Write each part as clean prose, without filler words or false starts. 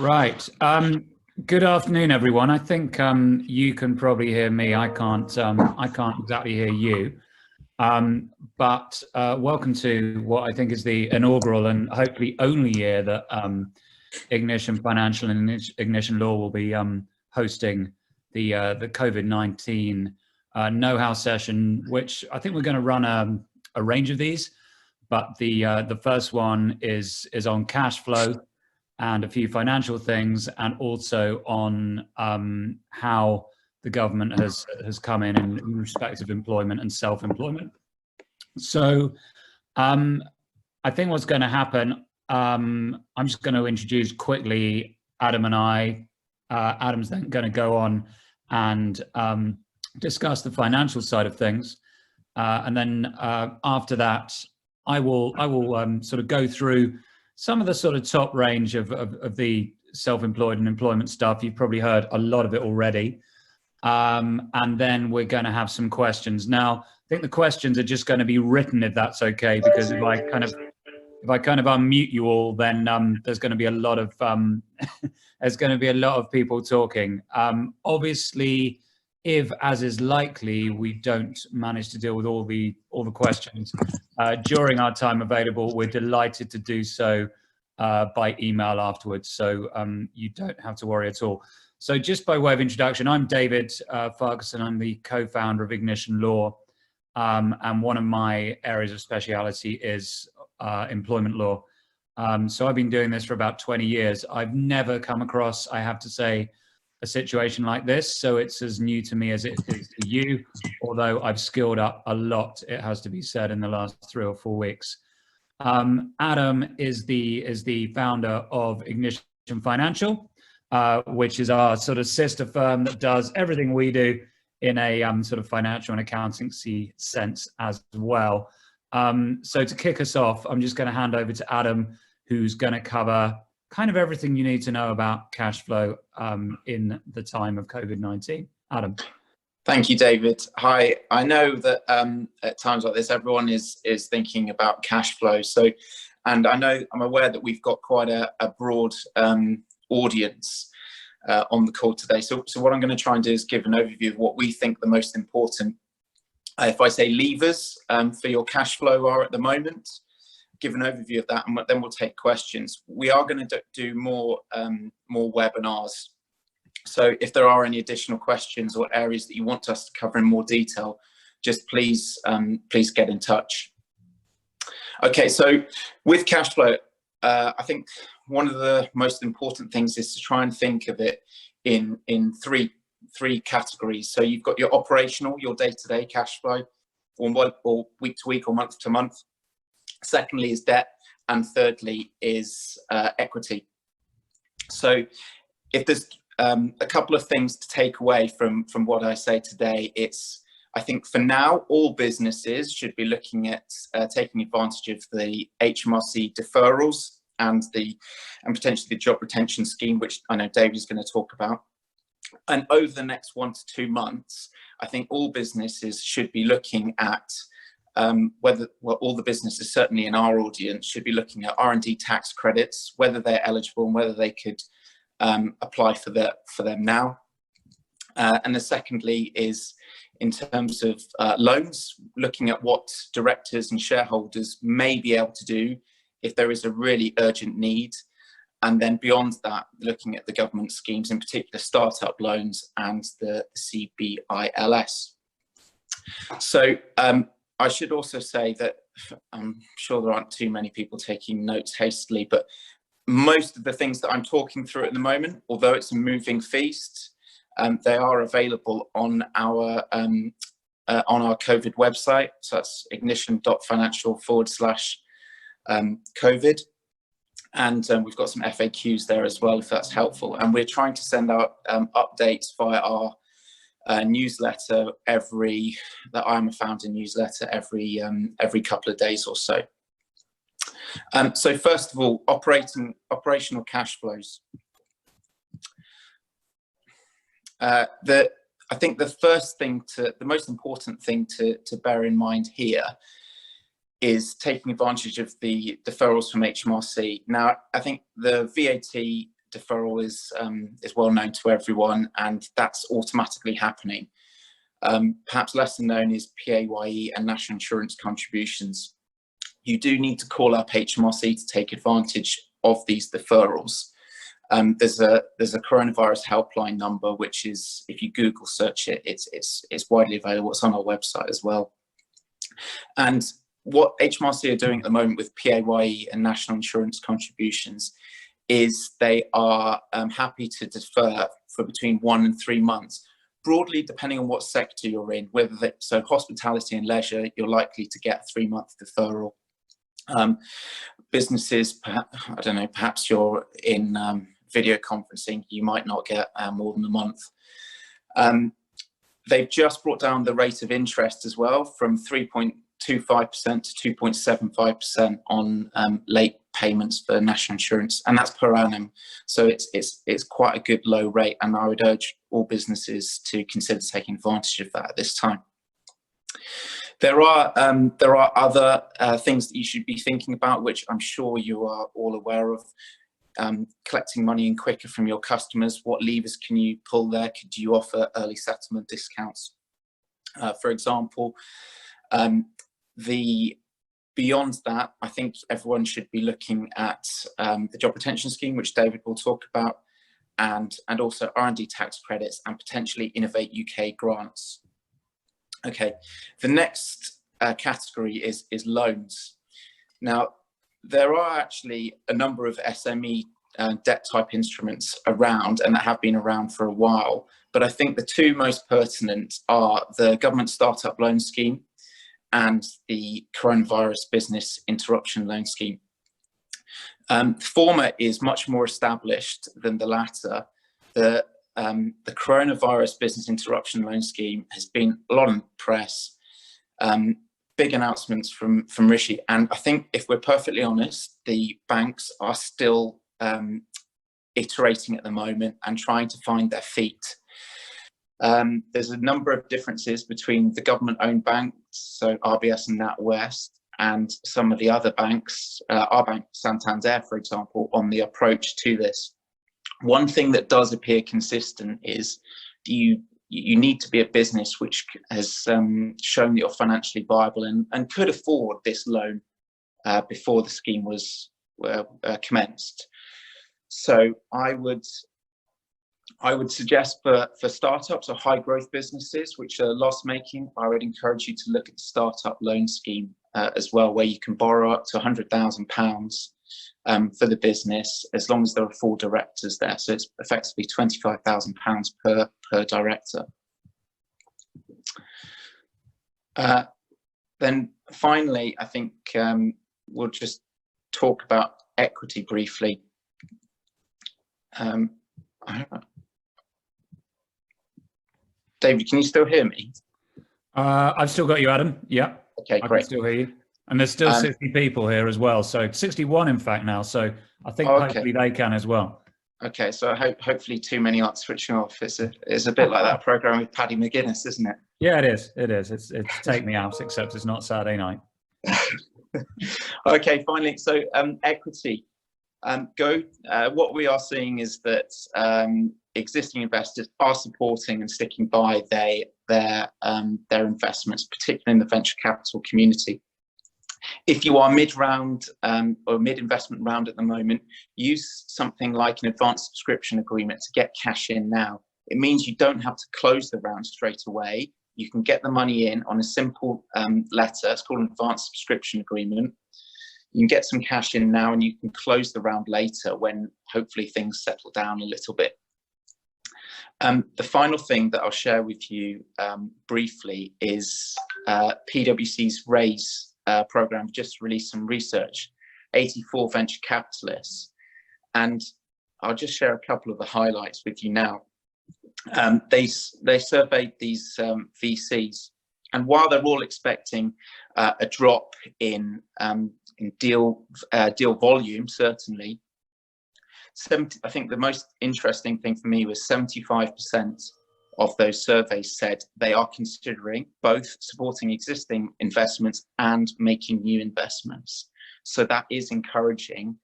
Right. Good afternoon, everyone. I think you can probably hear me. I can't. I can't exactly hear you. But welcome to what I think is the inaugural and hopefully only year that Ignition Financial and Ignition Law will be hosting the COVID-19 know-how session, which I think we're going to run a range of these. But the first one is on cash flow and a few financial things, and also on how the government has come in respect of employment and self-employment. So I think what's going to happen, I'm just going to introduce quickly Adam and I. Adam's then going to go on and discuss the financial side of things. And then after that, I will sort of go through some of the sort of top range of the self-employed and employment stuff. You've probably heard a lot of it already. And then we're going to have some questions. Now, I think the questions are just going to be written, if that's okay, because if I kind of unmute you all, then there's going to be a lot of there's going to be a lot of people talking. Obviously, if, as is likely, we don't manage to deal with all the questions during our time available, we're delighted to do so by email afterwards. So you don't have to worry at all. So just by way of introduction, I'm David Farquharson. I'm the co-founder of Ignition Law, and one of my areas of speciality is employment law. So I've been doing this for about 20 years. I've never come across, I have to say, a situation like this, so it's as new to me as it is to you, although I've skilled up a lot, it has to be said, in the last 3 or 4 weeks. Adam is the founder of Ignition Financial, which is our sort of sister firm that does everything we do in a sort of financial and accountancy sense as well. So to kick us off, I'm just going to hand over to Adam, who's going to cover kind of everything you need to know about cash flow in the time of COVID-19. Adam. Thank you, David. Hi. I know that at times like this, everyone is thinking about cash flow. So, and I'm aware that we've got quite a broad audience on the call today. So what I'm going to try and do is give an overview of what we think the most important, if I say levers for your cash flow are at the moment. Give an overview of that, and then we'll take questions. We are going to do more webinars. So if there are any additional questions or areas that you want us to cover in more detail, just please get in touch. Okay, so with cash flow, I think one of the most important things is to try and think of it in three categories. So you've got your operational, your day-to-day cash flow, or week to week or month to month. Secondly is debt, and thirdly is equity. So if there's a couple of things to take away from what I say today, I think for now, all businesses should be looking at taking advantage of the HMRC deferrals and potentially the job retention scheme, which I know David is going to talk about. And over the next 1 to 2 months, I think all businesses should be looking at all the businesses, certainly in our audience, should be looking at R&D tax credits, whether they're eligible and whether they could apply for them now. And the secondly is in terms of loans, looking at what directors and shareholders may be able to do if there is a really urgent need. And then beyond that, looking at the government schemes, in particular startup loans and the CBILS. So I should also say that I'm sure there aren't too many people taking notes hastily, but most of the things that I'm talking through at the moment, although it's a moving feast, they are available on our COVID website. So that's ignition.financial/COVID. And we've got some FAQs there as well, if that's helpful. And we're trying to send out updates via our newsletter that I'm a founder newsletter every couple of days or so. So first of all, operational cash flows. I think the most important thing to bear in mind here is taking advantage of the deferrals from HMRC. Now, I think the VAT deferral is well known to everyone, and that's automatically happening. Perhaps lesser known is PAYE and national insurance contributions. You do need to call up HMRC to take advantage of these deferrals. There's a coronavirus helpline number, which is, if you Google search it, it's widely available. It's on our website as well. And what HMRC are doing at the moment with PAYE and national insurance contributions is they are happy to defer for between 1 and 3 months, broadly depending on what sector you're in. So hospitality and leisure, you're likely to get a 3-month deferral. Businesses, I don't know, perhaps you're in video conferencing, you might not get more than a month. They've just brought down the rate of interest as well from 3.25% to 2.75% on late payments for national insurance, and that's per annum. So it's quite a good low rate, and I would urge all businesses to consider taking advantage of that at this time. There are other things that you should be thinking about, which I'm sure you are all aware of. Collecting money in quicker from your customers. What levers can you pull there? Could you offer early settlement discounts, for example? Beyond that, I think everyone should be looking at the job retention scheme, which David will talk about, and also R&D tax credits and potentially Innovate UK grants. Okay, the next category is loans. Now, there are actually a number of SME debt type instruments around, and that have been around for a while, but I think the two most pertinent are the government startup loan scheme and the coronavirus business interruption loan scheme. The former is much more established than the latter. The coronavirus business interruption loan scheme has been a lot in the press, big announcements from Rishi, and I think, if we're perfectly honest, the banks are still iterating at the moment and trying to find their feet. There's a number of differences between the government-owned banks, so RBS and NatWest, and some of the other banks, our bank, Santander, for example, on the approach to this. One thing that does appear consistent is you need to be a business which has shown that you're financially viable and could afford this loan before the scheme was commenced. So I would suggest for startups or high growth businesses which are loss making, I would encourage you to look at the startup loan scheme as well, where you can borrow up to £100,000 for the business, as long as there are 4 directors there. So it's effectively £25,000 per director. Then finally, I think we'll just talk about equity briefly. David, can you still hear me? I've still got you, Adam. Yeah. Okay, great. I can still hear you. And there's still 60 people here as well. So 61, in fact, now. So I think hopefully they can as well. Okay, so hopefully too many aren't switching off. It's a bit like that program with Paddy McGuinness, isn't it? Yeah, it is. It is. It's Take Me Out, except it's not Saturday night. Okay, finally, so equity. What we are seeing is that existing investors are supporting and sticking by their investments, particularly in the venture capital community. If you are mid-round or mid-investment round at the moment, use something like an advanced subscription agreement to get cash in now. It means you don't have to close the round straight away. You can get the money in on a simple letter. It's called an advanced subscription agreement. You can get some cash in now, and you can close the round later when hopefully things settle down a little bit. The final thing that I'll share with you briefly is PwC's RAISE program just released some research, 84 venture capitalists, and I'll just share a couple of the highlights with you now. They surveyed these VCs, and while they're all expecting a drop in deal volume, certainly, I think the most interesting thing for me was 75% of those surveys said they are considering both supporting existing investments and making new investments. So that is encouraging.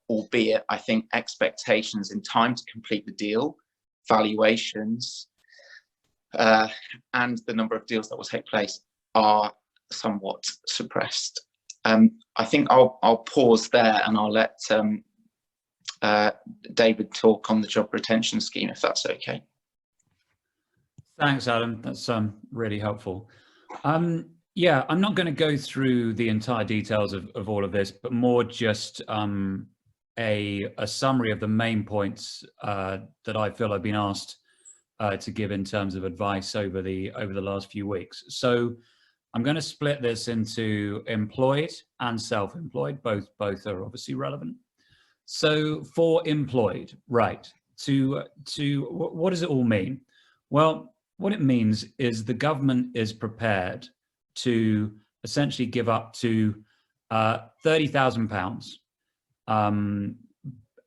albeit I think expectations in time to complete the deal, valuations, and the number of deals that will take place are somewhat suppressed. I think I'll pause there and I'll let David talk on the job retention scheme, if that's okay. Thanks, Adam. That's really helpful. Yeah, I'm not going to go through the entire details of all of this, but more just a summary of the main points that I feel I've been asked to give in terms of advice over the last few weeks. So I'm going to split this into employed and self-employed. Both are obviously relevant. So for employed, right, to what does it all mean? Well, what it means is the government is prepared to essentially give up to £30,000, and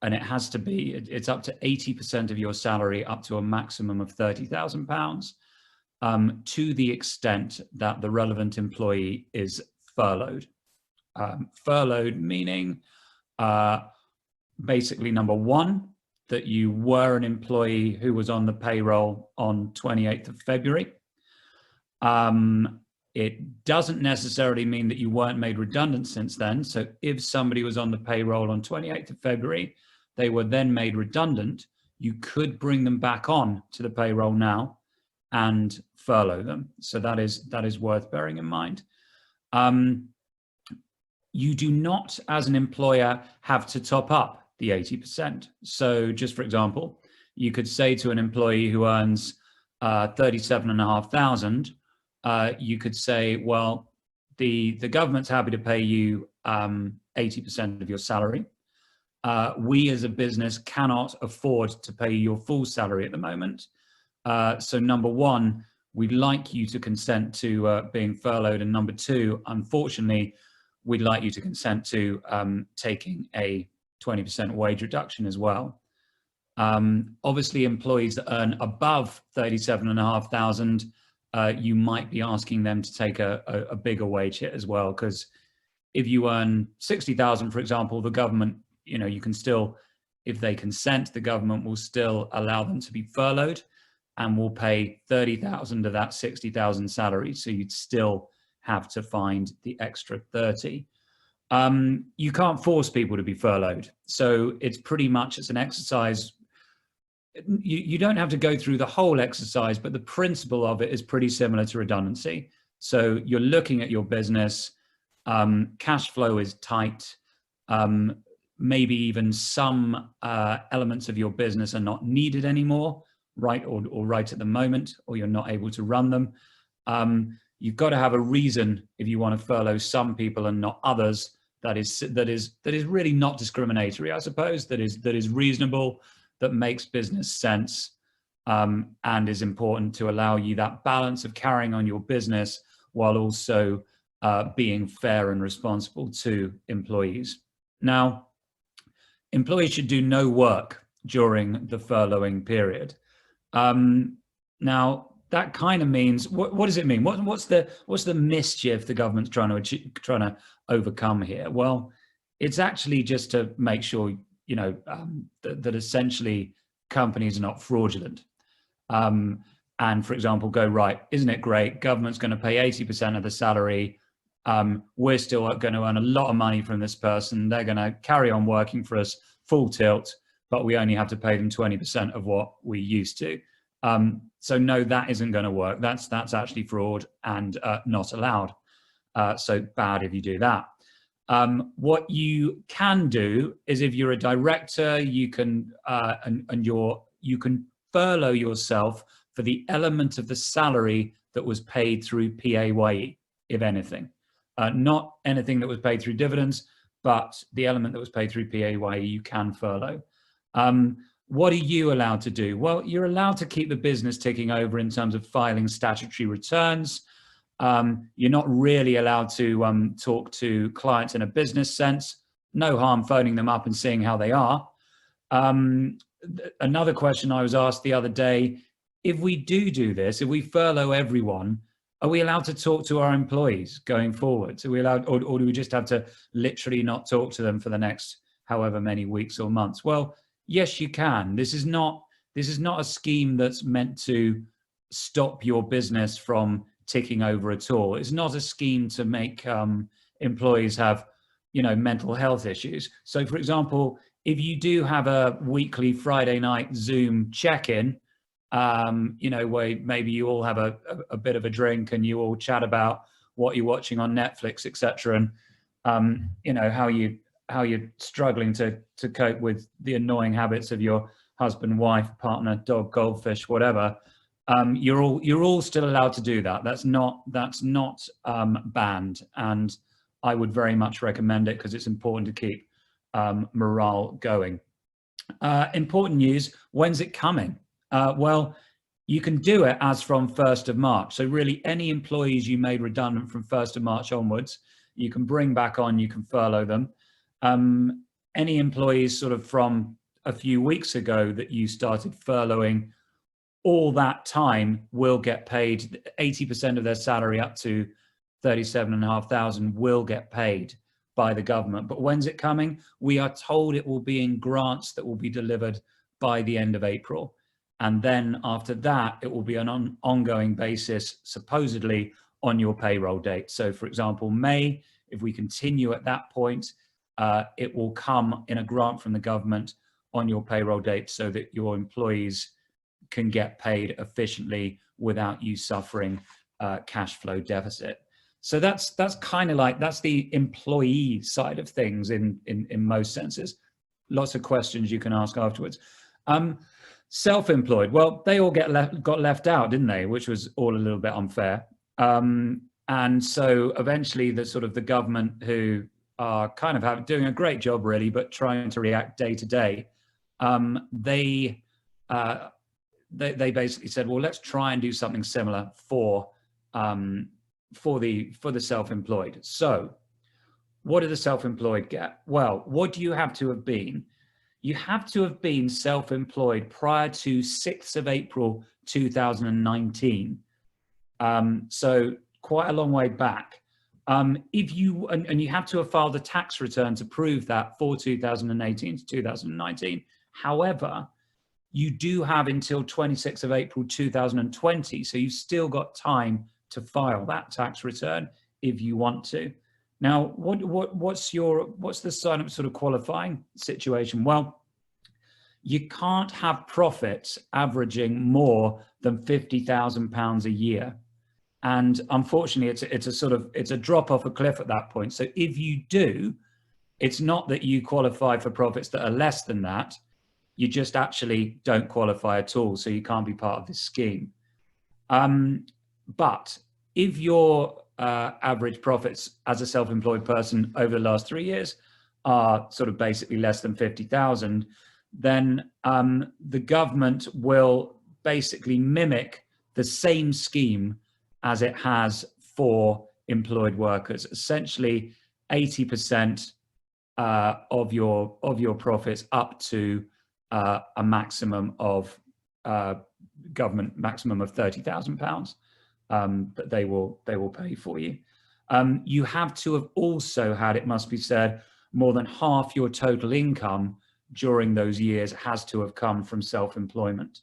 it has to be, it's up to 80% of your salary, up to a maximum of £30,000, to the extent that the relevant employee is furloughed. Furloughed meaning basically, number one, that you were an employee who was on the payroll on 28th of February. It doesn't necessarily mean that you weren't made redundant since then. So if somebody was on the payroll on 28th of February, they were then made redundant, you could bring them back on to the payroll now and furlough them. So that is worth bearing in mind. You do not, as an employer, have to top up the 80%. So just for example, you could say to an employee who earns 37,500, you could say, well, the government's happy to pay you 80% of your salary. We as a business cannot afford to pay your full salary at the moment. So number one, we'd like you to consent to being furloughed. And number two, unfortunately, we'd like you to consent to taking a 20% wage reduction as well. Obviously, employees that earn above 37,500, you might be asking them to take a bigger wage hit as well, because if you earn 60,000, for example, the government, you can still, if they consent, the government will still allow them to be furloughed and will pay 30,000 of that 60,000 salary. So you'd still have to find the extra 30. You can't force people to be furloughed. So it's pretty much, it's an exercise. You don't have to go through the whole exercise, but the principle of it is pretty similar to redundancy. So you're looking at your business, cash flow is tight, maybe even some elements of your business are not needed anymore, right, or right at the moment, or you're not able to run them. You've got to have a reason if you want to furlough some people and not others. That is really not discriminatory, I suppose. That is reasonable, that makes business sense, and is important to allow you that balance of carrying on your business while also being fair and responsible to employees. Now, employees should do no work during the furloughing period. Now, that kind of means, what does it mean? What's the mischief the government's trying to overcome here? Well, it's actually just to make sure that essentially companies are not fraudulent. And for example, go, right, isn't it great? Government's going to pay 80% of the salary. We're still going to earn a lot of money from this person. They're going to carry on working for us full tilt, but we only have to pay them 20% of what we used to. So no, that isn't going to work. That's actually fraud and not allowed. So bad if you do that. What you can do is, if you're a director, you can you can furlough yourself for the element of the salary that was paid through PAYE, if anything. Not anything that was paid through dividends, but the element that was paid through PAYE, you can furlough. What are you allowed to do? Well, you're allowed to keep the business ticking over in terms of filing statutory returns. You're not really allowed to talk to clients in a business sense. No harm phoning them up and seeing how they are. Another question I was asked the other day, if we do this, if we furlough everyone, are we allowed to talk to our employees going forward? Are we allowed, or do we just have to literally not talk to them for the next however many weeks or months. Well, yes, you can. This is not a scheme that's meant to stop your business from ticking over at all. It's not a scheme to make employees have, mental health issues. So, for example, if you do have a weekly Friday night Zoom check-in, where maybe you all have a bit of a drink and you all chat about what you're watching on Netflix, etc., and how you're struggling to cope with the annoying habits of your husband, wife, partner, dog, goldfish, whatever. You're all still allowed to do that. That's not banned, and I would very much recommend it because it's important to keep morale going. Important news: when's it coming? Well, you can do it as from 1st of March. So really, any employees you made redundant from 1st of March onwards, you can bring back on. You can furlough them. Any employees sort of from a few weeks ago that you started furloughing, all that time will get paid. 80% of their salary up to 37,500 will get paid by the government. But when's it coming? We are told it will be in grants that will be delivered by the end of April. And then after that, it will be on an ongoing basis, supposedly on your payroll date. So for example, May, if we continue at that point, it will come in a grant from the government on your payroll date so that your employees can get paid efficiently without you suffering cash flow deficit. So that's kind of like, that's the employee side of things in most senses. Lots of questions you can ask afterwards. Self-employed, well, they all got left out, didn't they? Which was all a little bit unfair. And so eventually the government, who are kind of doing a great job really, but trying to react day to day, they basically said, well, let's try and do something similar for the self-employed. So what do the self-employed get? Well, what do you have to have been? You have to have been self-employed prior to 6th of April 2019. So quite a long way back. If you, and you have to have filed a tax return to prove that for 2018 to 2019. However, you do have until 26th of April 2020. So you've still got time to file that tax return if you want to. Now, what's the sort of qualifying situation? Well, you can't have profits averaging more than £50,000 a year. And unfortunately, it's a drop off a cliff at that point. So if you do, it's not that you qualify for profits that are less than that. You just actually don't qualify at all. So you can't be part of this scheme. But if your average profits as a self-employed person over the last 3 years are sort of basically less than 50,000, then the government will basically mimic the same scheme as it has for employed workers. Essentially 80% of your profits up to a maximum of government maximum of £30,000 that they will pay for you. You have to have also had, it must be said, more than half your total income during those years has to have come from self-employment.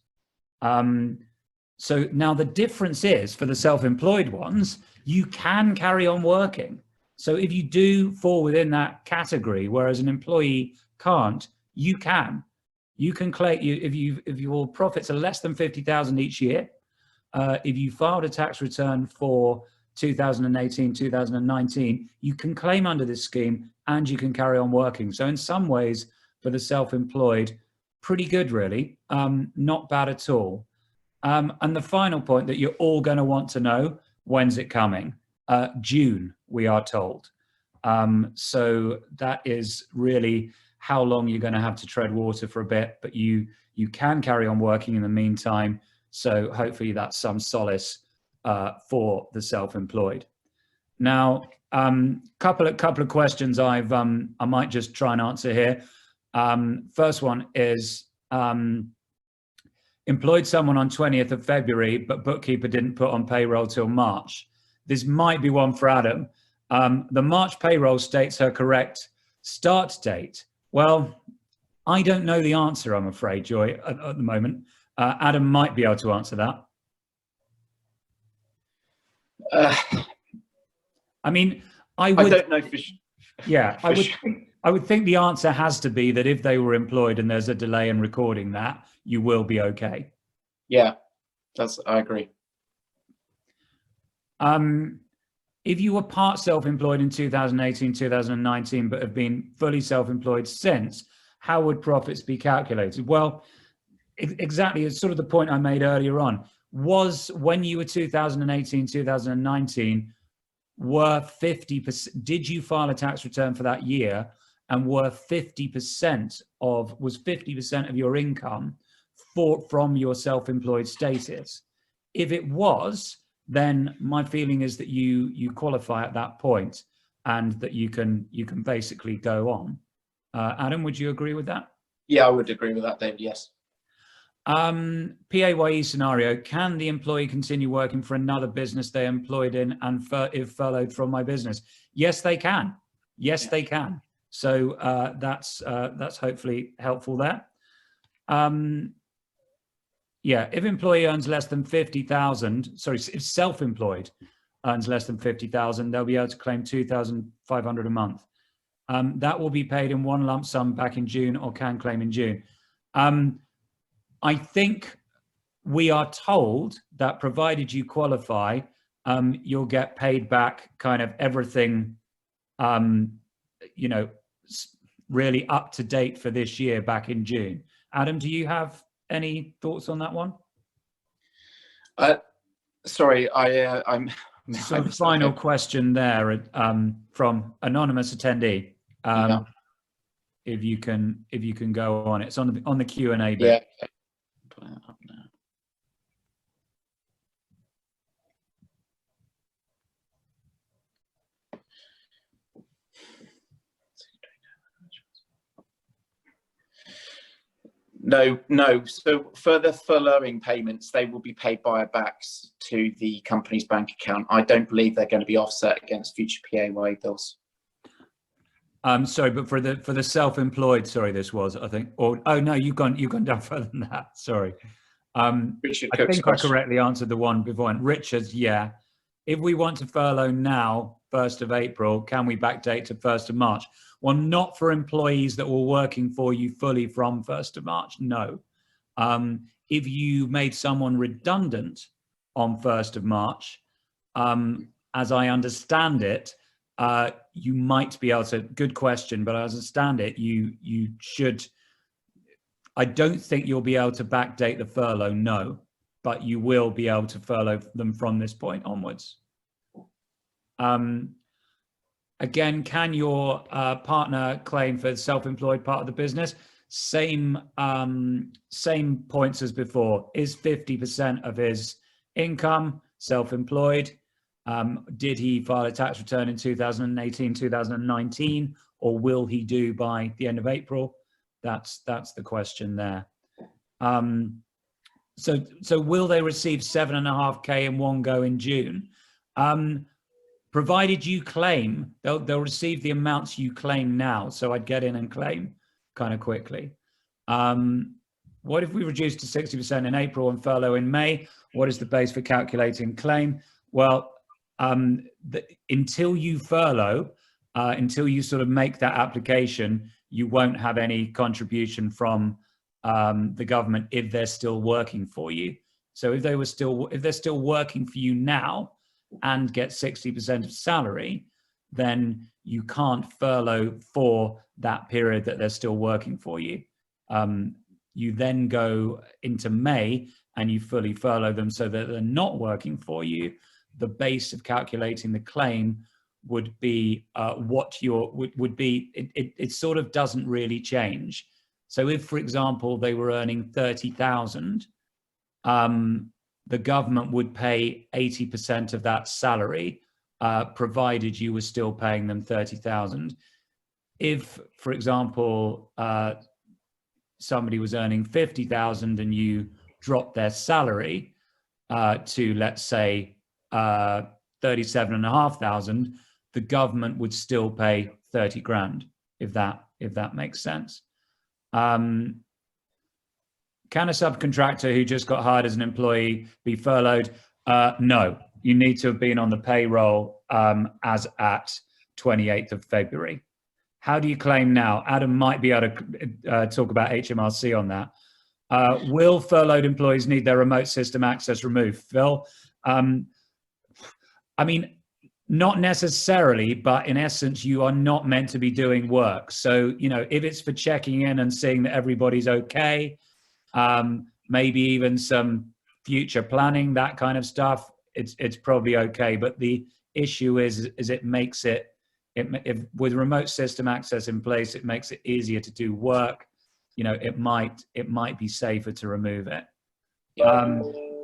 So now the difference is, for the self-employed ones, you can carry on working. So if you do fall within that category, whereas an employee can't, you can. You can claim, if your profits are less than 50,000 each year, if you filed a tax return for 2018, 2019, you can claim under this scheme and you can carry on working. So in some ways, for the self-employed, pretty good really, not bad at all. And the final point that you're all going to want to know, when's it coming? June, we are told. So that is really how long you're going to have to tread water for a bit, but you can carry on working in the meantime. So hopefully that's some solace for the self-employed. Now, couple of questions I might just try and answer here. First one is, employed someone on 20th of February, but bookkeeper didn't put on payroll till March. This might be one for Adam. The March payroll states her correct start date, Well, I don't know the answer, I'm afraid, Joy, at the moment. Adam might be able to answer that. I mean, I don't know for sure. Yeah, I would think the answer has to be that if they were employed and there's a delay in recording that, you will be okay. Yeah, I agree. If you were part self-employed in 2018, 2019, but have been fully self-employed since, how would profits be calculated? Well, exactly, it's sort of the point I made earlier on. Was when you were 2018, 2019, were 50%, did you file a tax return for that year, and were 50% of your income from your self-employed status? If it was, then my feeling is that you qualify at that point, and that you can basically go on. Adam, would you agree with that? Yeah, I would agree with that, David. Yes. PAYE scenario: can the employee continue working for another business they're employed in, and if furloughed from my business? Yes, they can. Yes, they can. So that's hopefully helpful there. Yeah, if employee earns less than 50,000, sorry, if self-employed earns less than 50,000, they'll be able to claim 2,500 a month. That will be paid in one lump sum back in June, or can claim in June. I think we are told that provided you qualify, you'll get paid back kind of everything, you know, really up to date for this year back in June. Adam, do you have any thoughts on that one? Sorry, I'm. So the final question there from anonymous attendee. Yeah. If you can go on, it's on the Q&A bit. Yeah. Put it up now. No. So further furloughing payments, they will be paid by backs to the company's bank account. I don't believe they're going to be offset against future PAYE bills. Sorry, but for the self-employed, sorry, this was, I think, or oh no, you've gone down further than that. Sorry. Richard I Cook's think question. I correctly answered the one before. And Richard's, yeah. If we want to furlough now, 1st of April, can we backdate to 1st of March? Well, not for employees that were working for you fully from 1st of March, no. If you made someone redundant on 1st of March, as I understand it, you might be able to, good question, but as I understand it, you should, I don't think you'll be able to backdate the furlough, no, but you will be able to furlough them from this point onwards. Again, can your partner claim for the self-employed part of the business? Same points as before. Is 50% of his income self-employed? Did he file a tax return in 2018, 2019, or will he do by the end of April? That's the question there. So will they receive 7.5K in one go in June? Provided you claim, they'll receive the amounts you claim now. So I'd get in and claim kind of quickly. What if we reduce to 60% in April and furlough in May? What is the base for calculating claim? Well, until you furlough, until you sort of make that application, you won't have any contribution from the government if they're still working for you. So if they're still working for you now and get 60% of salary, then you can't furlough for that period that they're still working for you. You then go into May and you fully furlough them so that they're not working for you. The base of calculating the claim would be what would be, it sort of doesn't really change. So if, for example, they were earning 30,000, the government would pay 80% of that salary, provided you were still paying them 30,000. If, for example, somebody was earning 50,000 and you dropped their salary to, let's say, 37,500, the government would still pay 30 grand, if that if that makes sense. Can a subcontractor who just got hired as an employee be furloughed? No, you need to have been on the payroll as at 28th of February. How do you claim now? Adam might be able to talk about HMRC on that. Will furloughed employees need their remote system access removed? Phil? I mean, not necessarily, but in essence, you are not meant to be doing work. So, you know, if it's for checking in and seeing that everybody's okay, maybe even some future planning, that kind of stuff, it's probably okay. But the issue is it makes it with remote system access in place, it makes it easier to do work. You know, it might be safer to remove it.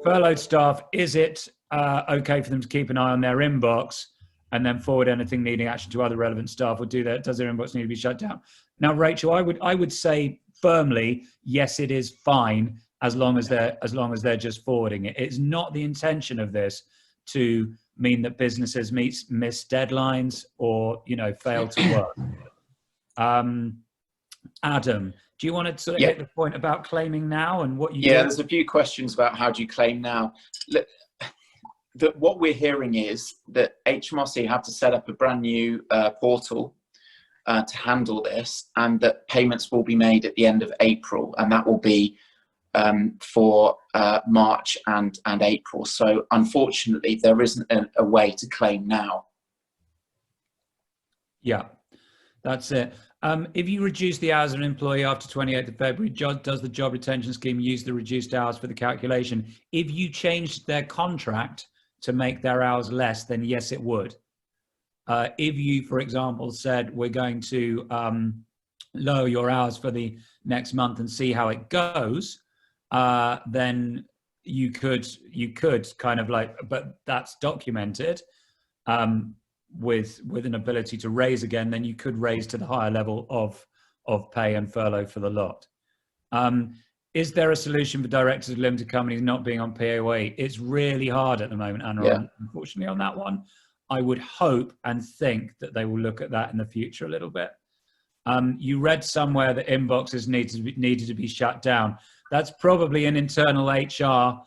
Furloughed staff, is it okay for them to keep an eye on their inbox and then forward anything needing action to other relevant staff, or do that? Does their inbox need to be shut down? Now, Rachel, I would say firmly, yes, it is fine as long as they're just forwarding it. It's not the intention of this to mean that businesses miss deadlines or, you know, fail to work. Adam, do you want to sort of hit the point about claiming now and what you do? There's a few questions about how do you claim now. Look, what we're hearing is that HMRC have to set up a brand new portal to handle this, and that payments will be made at the end of April, and that will be for March and April. So unfortunately, there isn't a way to claim now. Yeah, that's it. If you reduce the hours of an employee after 28th of February, does the job retention scheme use the reduced hours for the calculation? If you changed their contract to make their hours less, then yes, it would. If you, for example, said we're going to lower your hours for the next month and see how it goes, then you could kind of like, but that's documented with an ability to raise again, then you could raise to the higher level of pay and furlough for the lot. Is there a solution for directors of limited companies not being on PAYE? It's really hard at the moment, Anna, unfortunately, on that one. I would hope and think that they will look at that in the future a little bit. You read somewhere that inboxes needed to be shut down. That's probably an internal HR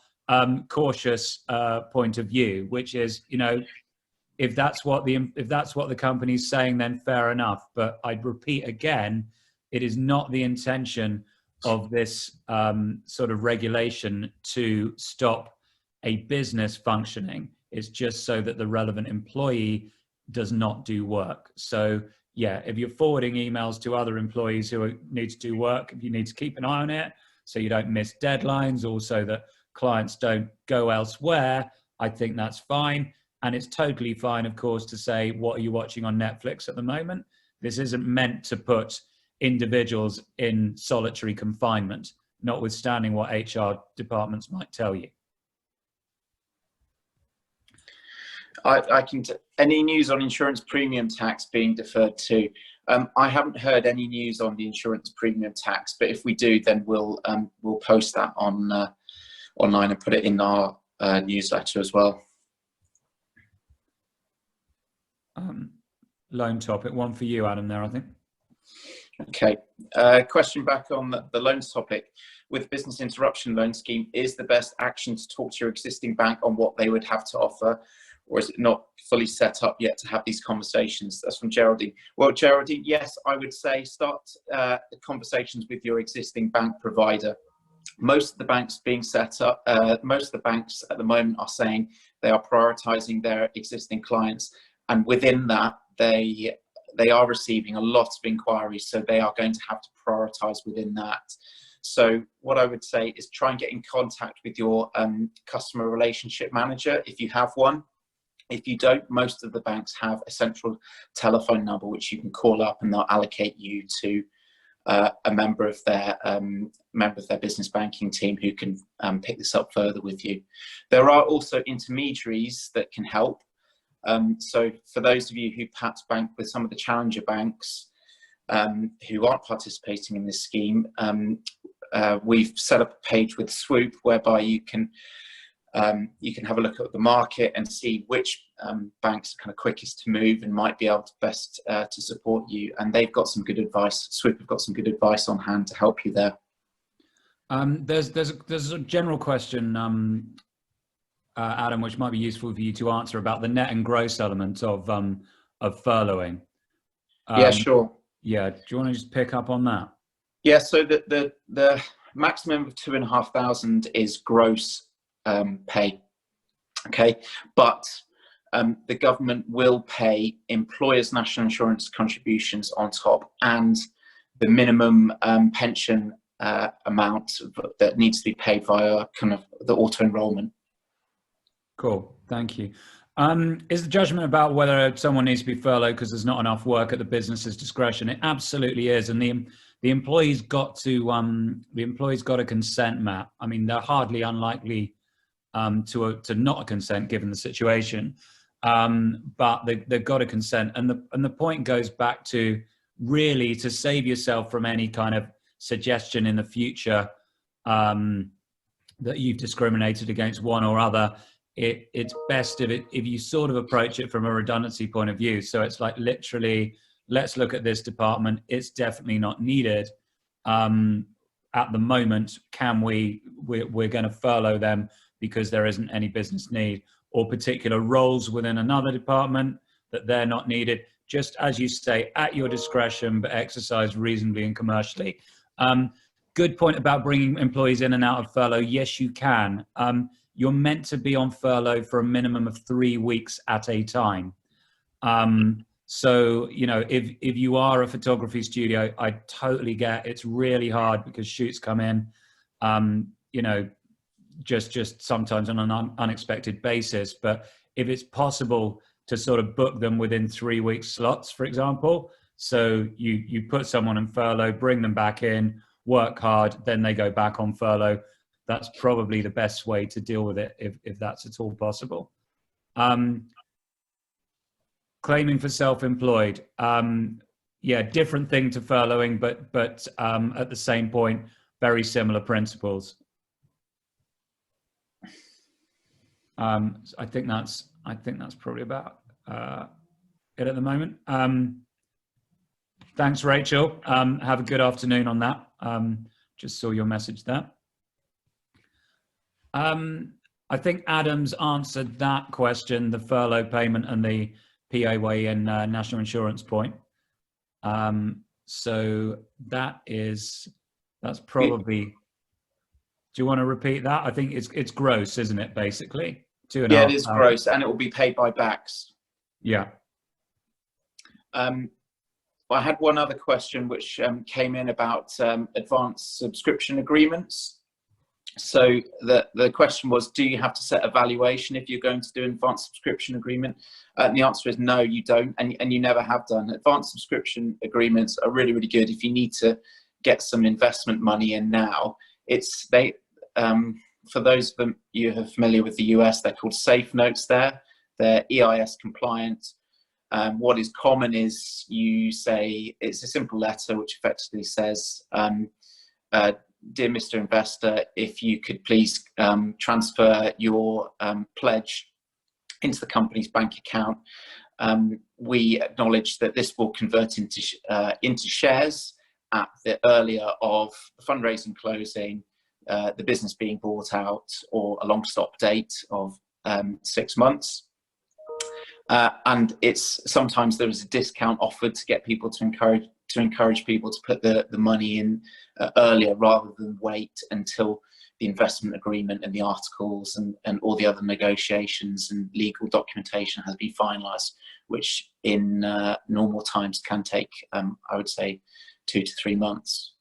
cautious point of view, which is, you know, if that's what the company's saying, then fair enough. But I'd repeat again, it is not the intention of this sort of regulation to stop a business functioning. It's just so that the relevant employee does not do work. So yeah, if you're forwarding emails to other employees who need to do work, you need to keep an eye on it so you don't miss deadlines, also that clients don't go elsewhere. I think that's fine. And it's totally fine, of course, to say, what are you watching on Netflix at the moment? This isn't meant to put individuals in solitary confinement, notwithstanding what HR departments might tell you. Any news on insurance premium tax being deferred to? I haven't heard any news on the insurance premium tax, but if we do, then we'll post that on online and put it in our newsletter as well. Loan topic, one for you, Adam, there, I think. Okay, question back on the loans topic. With business interruption loan scheme, is the best action to talk to your existing bank on what they would have to offer, or is it not fully set up yet to have these conversations? That's from Geraldine. Well, Geraldine, yes, I would say start conversations with your existing bank provider. Most of the banks being set up, most of the banks at the moment are saying they are prioritizing their existing clients, and within that, they are receiving a lot of inquiries, so they are going to have to prioritize within that. So what I would say is try and get in contact with your customer relationship manager if you have one. If you don't, most of the banks have a central telephone number which you can call up, and they'll allocate you to a member of their business banking team who can pick this up further with you. There are also intermediaries that can help. So for those of you who perhaps bank with some of the challenger banks who aren't participating in this scheme, we've set up a page with Swoop whereby you can You can have a look at the market and see which banks are kind of quickest to move and might be able to best to support you. And they've got some good advice. Swift have got some good advice on hand to help you there. There's a general question, Adam, which might be useful for you to answer about the net and gross element of furloughing. Yeah, sure. Yeah, do you want to just pick up on that? Yeah, so the maximum of 2,500 is gross pay. Okay, but the government will pay employers' national insurance contributions on top, and the minimum pension amount that needs to be paid via kind of the auto enrollment. Cool, thank you. Is the judgment about whether someone needs to be furloughed because there's not enough work at the business's discretion? It absolutely is, and the employee's got to consent, Matt. I mean, they're hardly unlikely to not consent given the situation, but they've got to consent. And the point goes back to really to save yourself from any kind of suggestion in the future that you've discriminated against one or other. It's best if you sort of approach it from a redundancy point of view. So it's like literally, let's look at this department. It's definitely not needed at the moment. We're going to furlough them because there isn't any business need, or particular roles within another department that they're not needed. Just as you say, at your discretion, but exercised reasonably and commercially. Good point about bringing employees in and out of furlough. Yes, you can. You're meant to be on furlough for a minimum of 3 weeks at a time. So, you know, if you are a photography studio, I totally get it's really hard because shoots come in, you know, just sometimes on an unexpected basis. But if it's possible to sort of book them within 3 week slots, for example, so you put someone on furlough, bring them back in, work hard, then they go back on furlough. That's probably the best way to deal with it, if that's at all possible. Claiming for self-employed, yeah, different thing to furloughing, but at the same point, very similar principles. I think that's probably about it at the moment. Thanks, Rachel. Have a good afternoon on that. Just saw your message there. I think Adam's answered that question, the furlough payment and the PAYE and national insurance point. So that's probably, do you want to repeat that? I think it's gross, isn't it, basically? 2.5 Yeah, it is gross, and it will be paid by backs. Yeah. I had one other question which came in about advanced subscription agreements. So the question was, do you have to set a valuation if you're going to do an advanced subscription agreement? And the answer is no, you don't, and you never have done. Advanced subscription agreements are really, really good if you need to get some investment money in now. For those of you who are familiar with the US, they're called safe notes there. They're EIS compliant. What is common is you say, it's a simple letter which effectively says, dear Mr. Investor, if you could please transfer your pledge into the company's bank account. We acknowledge that this will convert into shares at the earlier of the fundraising closing, the business being bought out, or a long stop date of 6 months. And sometimes there is a discount offered to get people to encourage people to put the money in earlier rather than wait until the investment agreement and the articles and all the other negotiations and legal documentation has been finalised, which in normal times can take, I would say, 2 to 3 months.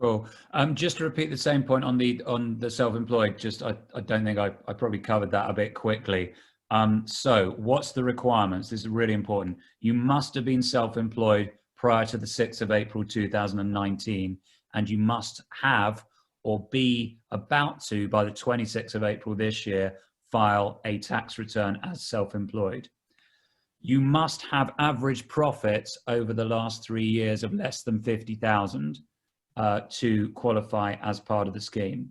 Cool. Just to repeat the same point on the self-employed, I don't think I probably covered that a bit quickly. So what's the requirements? This is really important. You must have been self-employed prior to the 6th of April 2019, and you must have or be about to, by the 26th of April this year, file a tax return as self-employed. You must have average profits over the last 3 years of less than 50,000 to qualify as part of the scheme.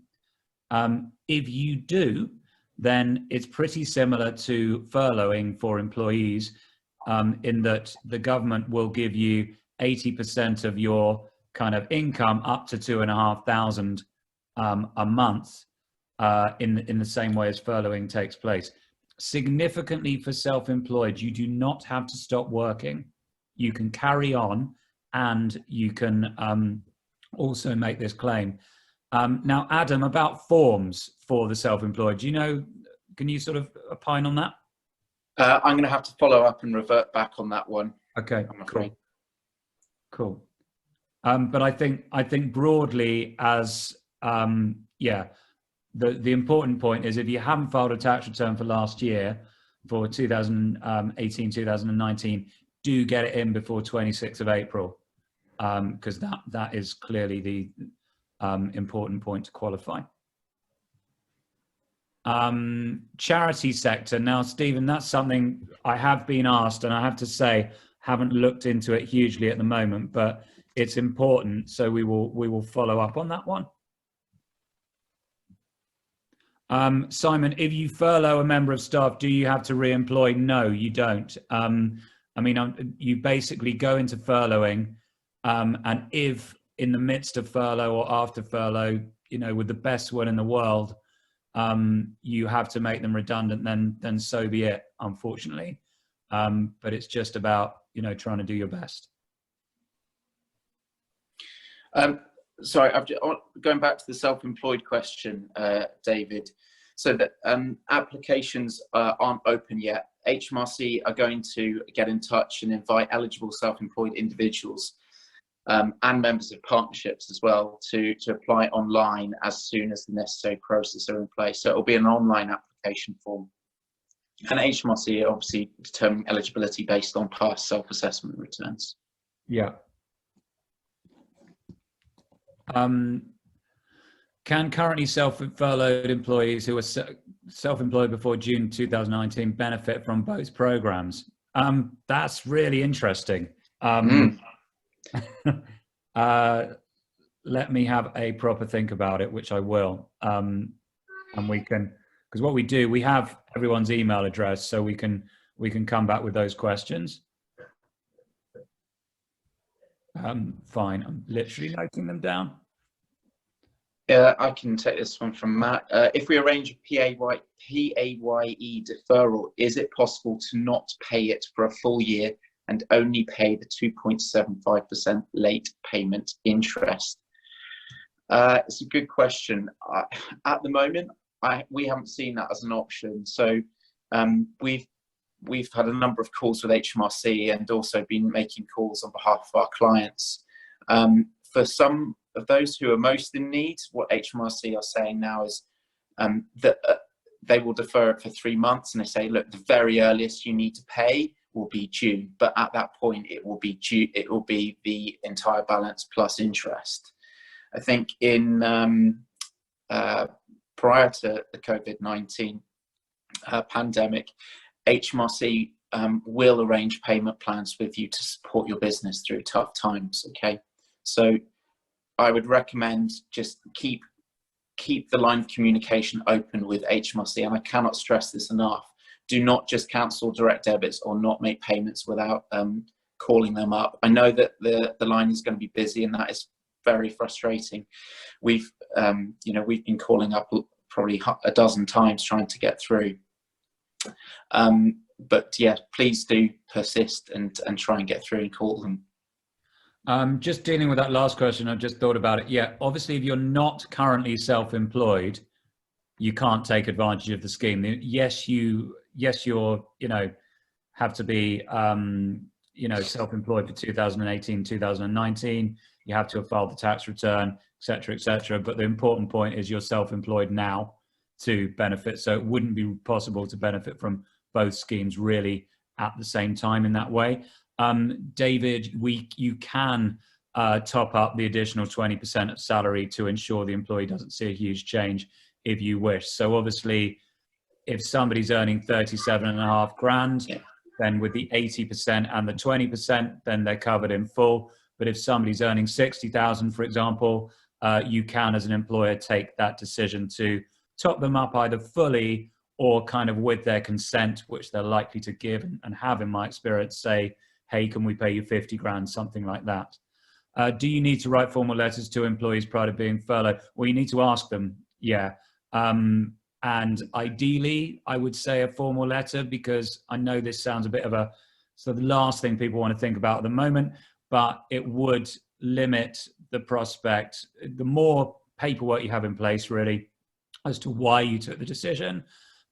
If you do, then it's pretty similar to furloughing for employees, in that the government will give you 80% of your kind of income up to 2,500 a month, in the same way as furloughing takes place. Significantly for self-employed, you do not have to stop working. You can carry on, and you can also make this claim. Now, Adam, about forms for the self-employed, do you know, can you sort of opine on that? I'm going to have to follow up and revert back on that one. Okay, cool. But I think broadly, as yeah, the important point is, if you haven't filed a tax return for last year, for 2018, 2019, do get it in before 26th of April, because that is clearly the important point to qualify. Charity sector. Now, Stephen, that's something I have been asked, and I have to say, haven't looked into it hugely at the moment, but it's important, so we will follow up on that one. Simon, if you furlough a member of staff, do you have to re-employ? No, you don't. I mean, you basically go into furloughing, and if in the midst of furlough or after furlough, you know, with the best will in the world, you have to make them redundant, then so be it, unfortunately. But it's just about, you know, trying to do your best. Sorry, going back to the self-employed question, David. So that applications aren't open yet. HMRC are going to get in touch and invite eligible self-employed individuals and members of partnerships as well to apply online as soon as the necessary processes are in place. So it'll be an online application form. And HMRC are obviously determining eligibility based on past self-assessment returns. Yeah. Can currently self-furloughed employees who are self-employed before June 2019 benefit from both programs? That's really interesting. Let me have a proper think about it, which I will. And we can, because what we do, we have everyone's email address, so we can come back with those questions. Fine, I'm literally noting them down. Yeah, I can take this one from Matt. If we arrange a PAYE deferral, is it possible to not pay it for a full year and only pay the 2.75% late payment interest? It's a good question. At the moment, we haven't seen that as an option. So we've had a number of calls with HMRC and also been making calls on behalf of our clients. For some of those who are most in need, what HMRC are saying now is that they will defer it for 3 months, and they say, look, the very earliest you need to pay will be June, but at that point it will be due. It will be the entire balance plus interest. I think in prior to the COVID-19 pandemic, HMRC will arrange payment plans with you to support your business through tough times. Okay, so I would recommend just keep the line of communication open with HMRC, and I cannot stress this enough. Do not just cancel direct debits or not make payments without calling them up. I know that the line is going to be busy, and that is very frustrating. We've been calling up probably a dozen times trying to get through. But yeah, please do persist and try and get through and call them. Just dealing with that last question, I've just thought about it. Yeah, obviously, if you're not currently self-employed, you can't take advantage of the scheme. Yes, you're, have to be, self-employed for 2018, 2019. You have to have filed the tax return, et cetera. But the important point is you're self-employed now to benefit. So it wouldn't be possible to benefit from both schemes really at the same time in that way. David, you can top up the additional 20% of salary to ensure the employee doesn't see a huge change if you wish. So obviously, if somebody's earning 37.5 grand, yeah, then with the 80% and the 20%, then they're covered in full. But if somebody's earning 60,000, for example, you can, as an employer, take that decision to top them up either fully or kind of with their consent, which they're likely to give and have, in my experience, say, hey, can we pay you 50 grand, something like that. Do you need to write formal letters to employees prior to being furloughed? Well, you need to ask them, yeah. And ideally, I would say a formal letter, because I know this sounds a bit of a sort of the last thing people want to think about at the moment, but it would limit the prospect. The more paperwork you have in place, really, as to why you took the decision,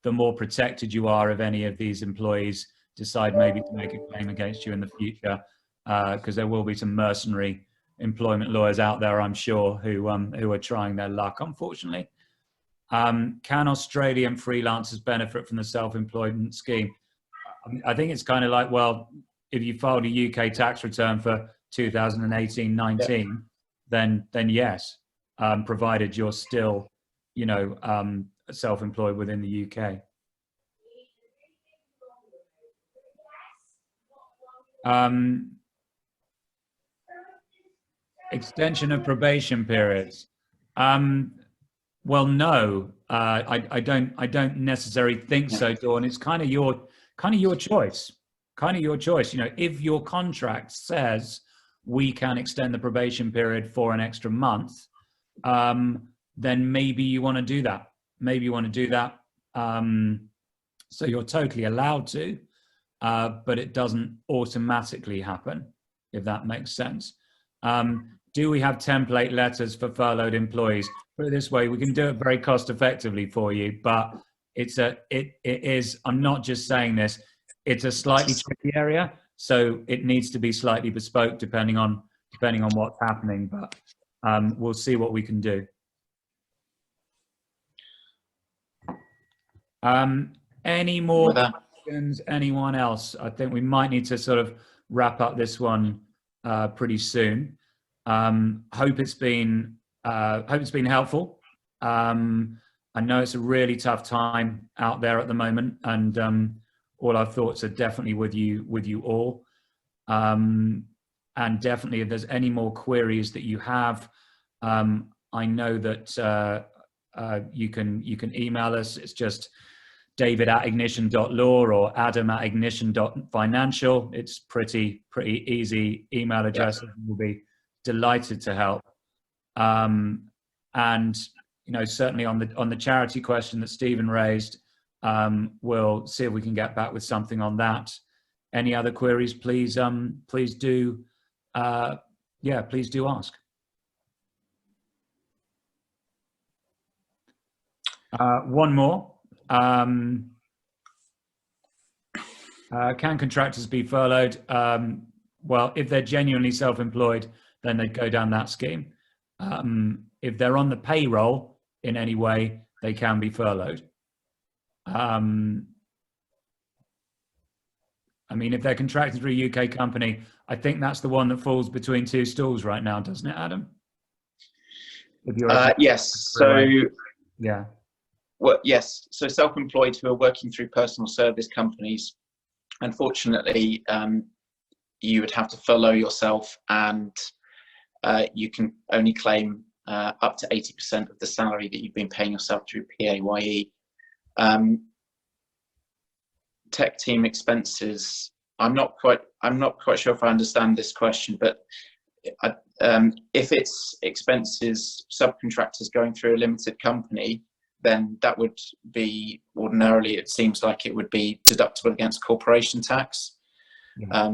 the more protected you are if any of these employees decide maybe to make a claim against you in the future, because there will be some mercenary employment lawyers out there, I'm sure, who are trying their luck, unfortunately. Can Australian freelancers benefit from the self-employment scheme? I think it's kind of like, well, if you filed a UK tax return for 2018-19, then yes, provided you're still, you know, self-employed within the UK. Extension of probation periods. Well, no, I don't necessarily think so, Dawn. It's kind of your choice. You know, if your contract says we can extend the probation period for an extra month, then maybe you want to do that. So you're totally allowed to, but it doesn't automatically happen, if that makes sense. Do we have template letters for furloughed employees? Put it this way, we can do it very cost effectively for you, but it is, I'm not just saying this, it's a slightly tricky area. So it needs to be slightly bespoke depending on what's happening, but we'll see what we can do. Any more questions? Anyone else? I think we might need to sort of wrap up this one pretty soon. Hope it's been helpful. I know it's a really tough time out there at the moment, and all our thoughts are definitely with you all. And definitely, if there's any more queries that you have, I know that you can email us. It's just david@ignition.law or adam@ignition.financial. It's pretty easy email address. We'll be delighted to help. And you know, certainly on the charity question that Stephen raised, we'll see if we can get back with something on that. Any other queries, please do ask. One more. Can contractors be furloughed? Well, if they're genuinely self-employed, then they'd go down that scheme. If they're on the payroll in any way, they can be furloughed. I mean, if they're contracted through a UK company, I think that's the one that falls between two stools right now, doesn't it, Adam? Yes. So yeah. Well, yes. So self-employed who are working through personal service companies, unfortunately, you would have to furlough yourself, and you can only claim up to 80% of the salary that you've been paying yourself through PAYE. Tech team expenses. I'm not quite sure if I understand this question, but if it's expenses subcontractors going through a limited company, then that would be ordinarily, it seems like it would be deductible against corporation tax. Yeah.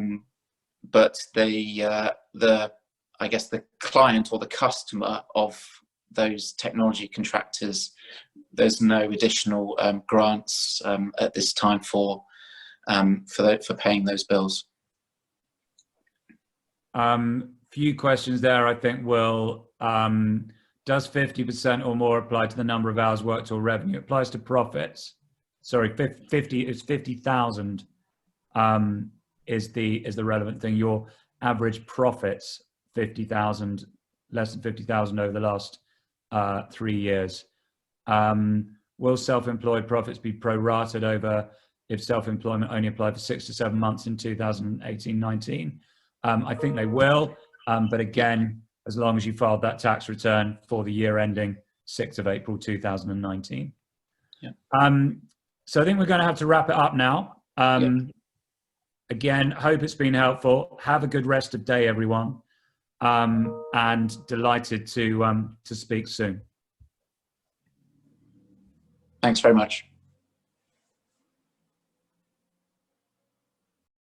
But I guess the client or the customer of those technology contractors, there's no additional grants at this time for paying those bills. Few questions there. I think will does 50% or more apply to the number of hours worked or revenue? It applies to profits. Sorry, 50,000 is the relevant thing. Your average profits 50,000, less than 50,000 over the last 3 years. Will self-employed profits be prorated over if self-employment only applied for 6 to 7 months in 2018-19? I think they will, but again, as long as you filed that tax return for the year ending 6th of April 2019. Yeah. So I think we're going to have to wrap it up now. Again, hope it's been helpful. Have a good rest of day, everyone. And delighted to speak soon. Thanks very much.